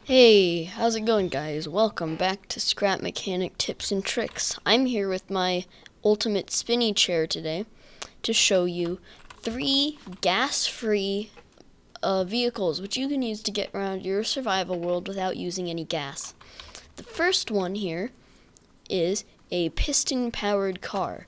Hey, how's it going, guys? Welcome back to Scrap Mechanic Tips and Tricks. I'm here with my ultimate spinny chair today to show you 3 gas-free vehicles which you can use to get around your survival world without using any gas. The first one here is a piston-powered car.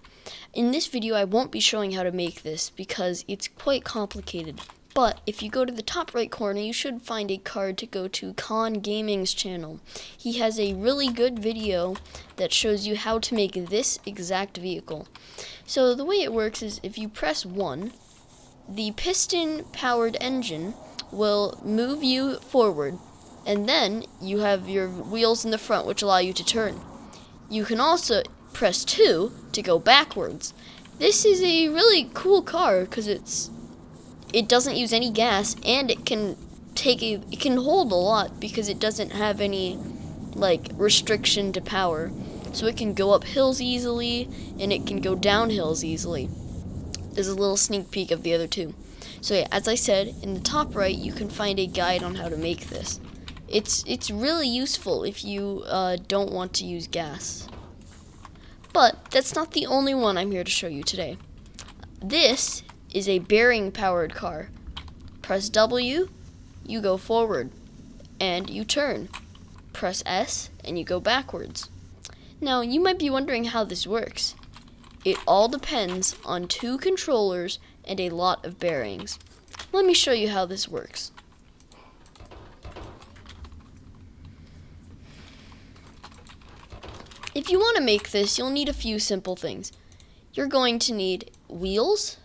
In this video, I won't be showing how to make this because it's quite complicated. But if you go to the top right corner, you should find a card to go to Khan Gaming's channel. He has a really good video that shows you how to make this exact vehicle. So the way it works is if you press 1, the piston-powered engine will move you forward, and then you have your wheels in the front which allow you to turn. You can also press 2 to go backwards. This is a really cool car because it doesn't use any gas, and it can hold a lot because it doesn't have any restriction to power. So it can go up hills easily, and it can go down hills easily. There's a little sneak peek of the other two. So yeah, as I said, in the top right you can find a guide on how to make this. It's really useful if you don't want to use gas. But that's not the only one I'm here to show you today. This is a bearing-powered car. Press W, you go forward, and you turn. Press S, and you go backwards. Now, you might be wondering how this works. It all depends on 2 controllers and a lot of bearings. Let me show you how this works. If you want to make this, you'll need a few simple things. You're going to need wheels,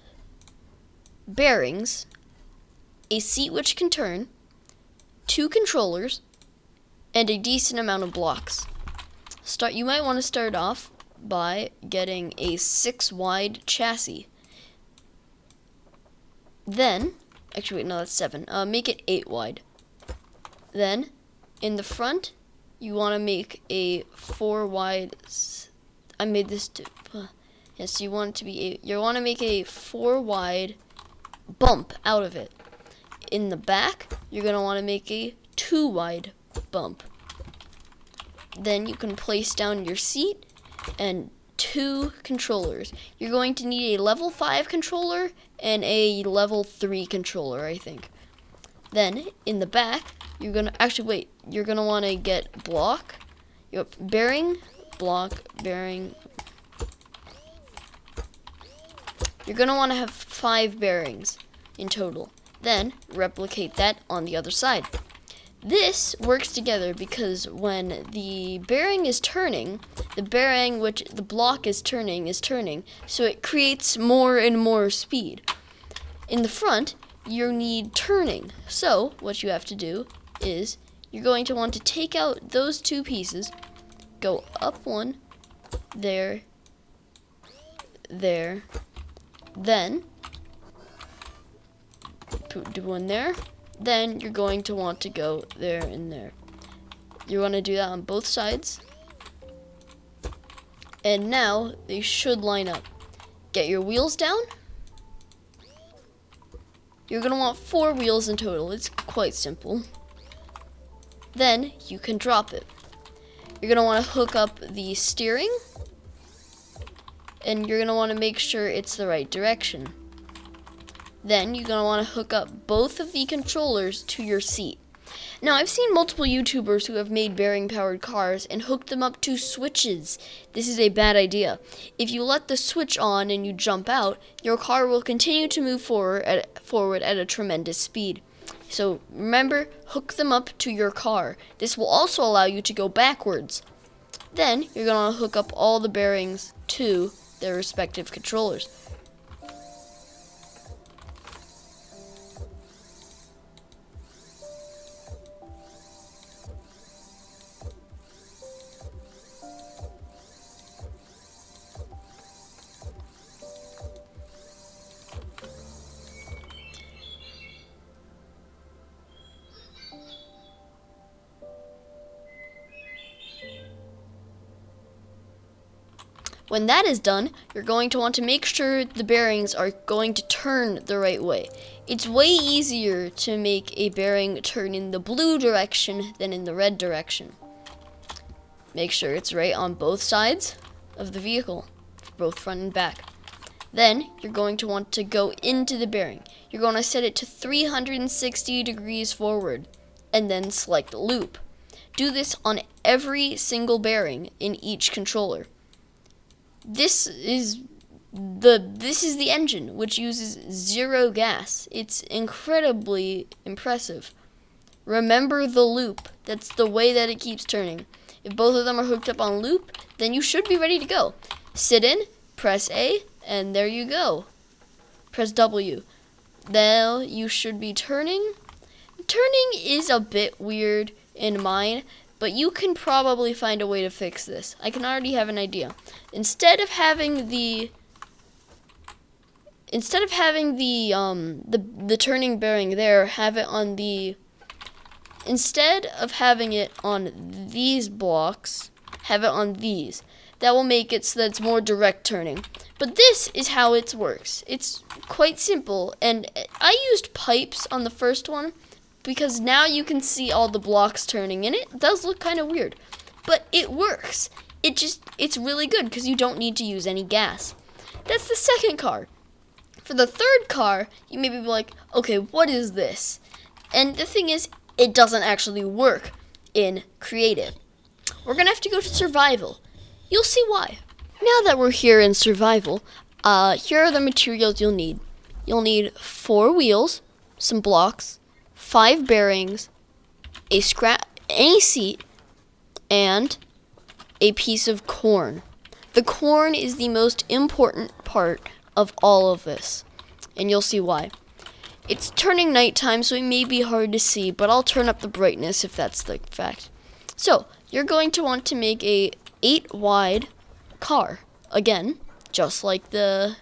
bearings, a seat which can turn, 2 controllers, and a decent amount of blocks. You might want to start off by getting a 6-wide chassis. Then, actually wait, no, that's 7. Make it 8 wide. Then, in the front, you want to make a 4 wide. I made this to. Yes, you want it to be. You want to make a 4 wide bump out of it. In the back, you're going to want to make a 2 wide bump. Then you can place down your seat and 2 controllers. You're going to need a level 5 controller and a level 3 controller, I think. Then in the back, you're going to want to get block, bearing, block, bearing. You're going to want to have 5 bearings in total. Then replicate that on the other side. This works together because when the bearing is turning, the bearing which the block is turning, so it creates more and more speed. In the front, you need turning. So what you have to do is you're going to want to take out those 2 pieces, go up 1, there, then do 1 there. Then you're going to want to go there and there. You want to do that on both sides. And now they should line up. Get your wheels down. You're going to want 4 wheels in total. It's quite simple. Then you can drop it. You're going to want to hook up the steering. And you're going to want to make sure it's the right direction. Then you're going to want to hook up both of the controllers to your seat. Now, I've seen multiple YouTubers who have made bearing-powered cars and hooked them up to switches. This is a bad idea. If you let the switch on and you jump out, your car will continue to move forward at a tremendous speed. So remember, hook them up to your car. This will also allow you to go backwards. Then you're going to hook up all the bearings to their respective controllers. When that is done, you're going to want to make sure the bearings are going to turn the right way. It's way easier to make a bearing turn in the blue direction than in the red direction. Make sure it's right on both sides of the vehicle, both front and back. Then you're going to want to go into the bearing. You're going to set it to 360 degrees forward and then select loop. Do this on every single bearing in each controller. This is the engine, which uses 0 gas. It's incredibly impressive. Remember the loop. That's the way that it keeps turning. If both of them are hooked up on loop, then you should be ready to go. Sit in, press A, and there you go. Press W. Now you should be turning. Turning is a bit weird in mine, but you can probably find a way to fix this. I can already have an idea. Instead of having the turning bearing there, have it on the instead of having it on these blocks, have it on these. That will make it so that it's more direct turning. But this is how it works. It's quite simple, and I used pipes on the first one because now you can see all the blocks turning, and it does look kind of weird, but it works. It's really good because you don't need to use any gas. That's the second car. For the third car, you may be like, okay, what is this? And the thing is, it doesn't actually work in creative. We're gonna have to go to survival. You'll see why. Now that we're here in survival, here are the materials you'll need. You'll need 4 wheels, some blocks, 5 bearings, any seat, and a piece of corn. The corn is the most important part of all of this, and you'll see why. It's turning nighttime, so it may be hard to see, but I'll turn up the brightness if that's the fact. So, you're going to want to make a 8 wide car. Again, just like the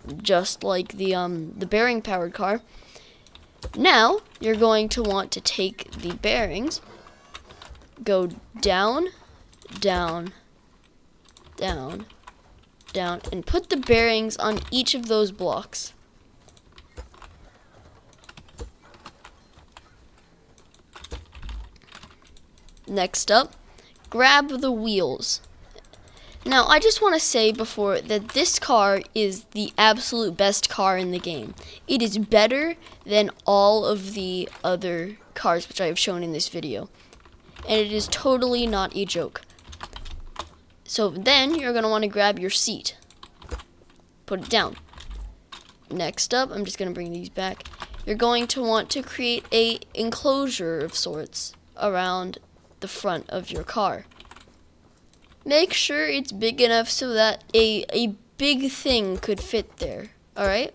bearing powered car. Now, you're going to want to take the bearings, go down, down, down, down, and put the bearings on each of those blocks. Next up, grab the wheels. Now, I just want to say before that this car is the absolute best car in the game. It is better than all of the other cars which I have shown in this video. And it is totally not a joke. So then you're going to want to grab your seat. Put it down. Next up, I'm just going to bring these back. You're going to want to create a enclosure of sorts around the front of your car. Make sure it's big enough so that a big thing could fit there. Alright?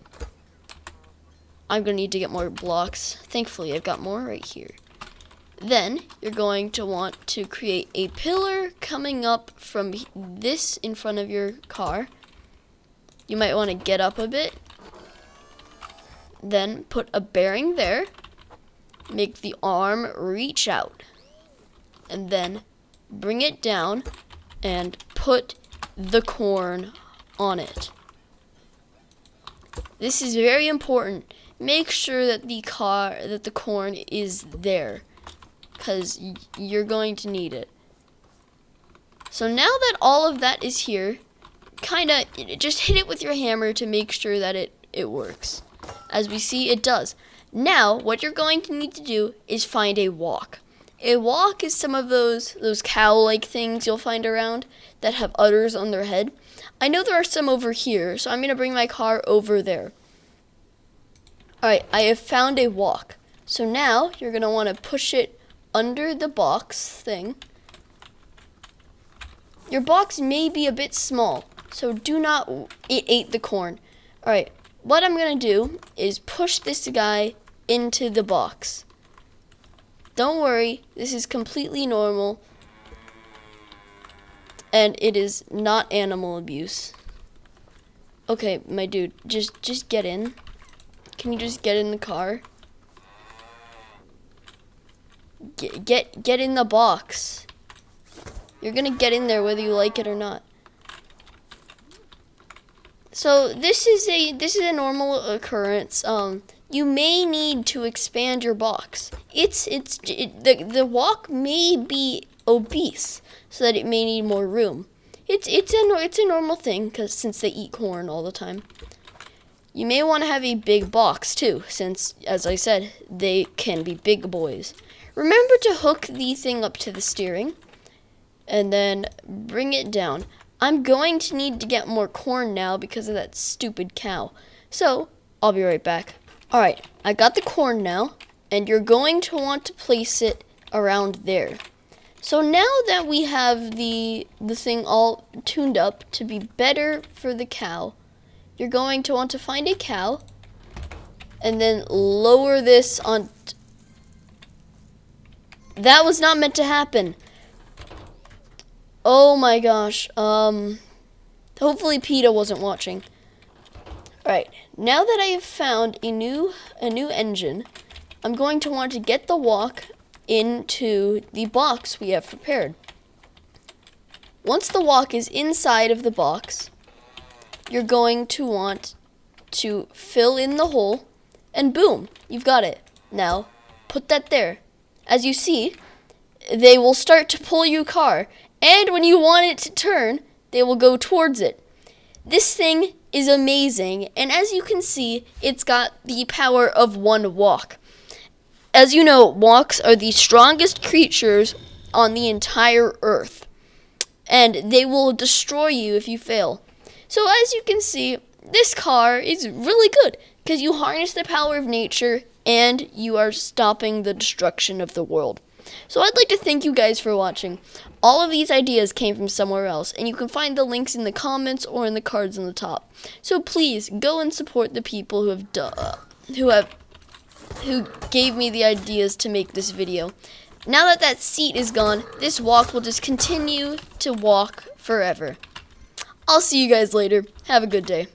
I'm going to need to get more blocks. Thankfully, I've got more right here. Then, you're going to want to create a pillar coming up from this in front of your car. You might want to get up a bit. Then, put a bearing there. Make the arm reach out. And then, bring it down and put the corn on it. This is very important. Make sure that the corn is there, because you're going to need it. So now that all of that is here, just hit it with your hammer to make sure that it works. As we see, it does. Now, what you're going to need to do is find a walk. A walk is some of those cow-like things you'll find around that have udders on their head. I know there are some over here, so I'm going to bring my car over there. Alright, I have found a walk. So now, you're going to want to push it under the box thing. Your box may be a bit small, so it ate the corn. Alright, what I'm going to do is push this guy into the box. Don't worry, this is completely normal, and it is not animal abuse. Okay, my dude, just get in. Can you just get in the car? Get in the box. You're gonna get in there whether you like it or not. So this is a normal occurrence. You may need to expand your box. The walk may be obese, so that it may need more room. It's a normal thing since they eat corn all the time. You may want to have a big box too, since, as I said, they can be big boys. Remember to hook the thing up to the steering, and then bring it down. I'm going to need to get more corn now because of that stupid cow. So, I'll be right back. Alright, I got the corn now, and you're going to want to place it around there. So now that we have the thing all tuned up to be better for the cow, you're going to want to find a cow, and then lower this on... That was not meant to happen. Oh my gosh. Hopefully PETA wasn't watching. Alright, now that I have found a new engine, I'm going to want to get the walk into the box we have prepared. Once the walk is inside of the box, you're going to want to fill in the hole, and boom, you've got it. Now, put that there. As you see, they will start to pull your car, and when you want it to turn, they will go towards it. This thing is amazing, and as you can see, it's got the power of one walk. As you know, walks are the strongest creatures on the entire earth, and they will destroy you if you fail. So as you can see, this car is really good because you harness the power of nature and you are stopping the destruction of the world. So I'd like to thank you guys for watching. All of these ideas came from somewhere else, and you can find the links in the comments or in the cards on the top. So please go and support the people who gave me the ideas to make this video. Now that that seat is gone, this walk will just continue to walk forever. I'll see you guys later. Have a good day.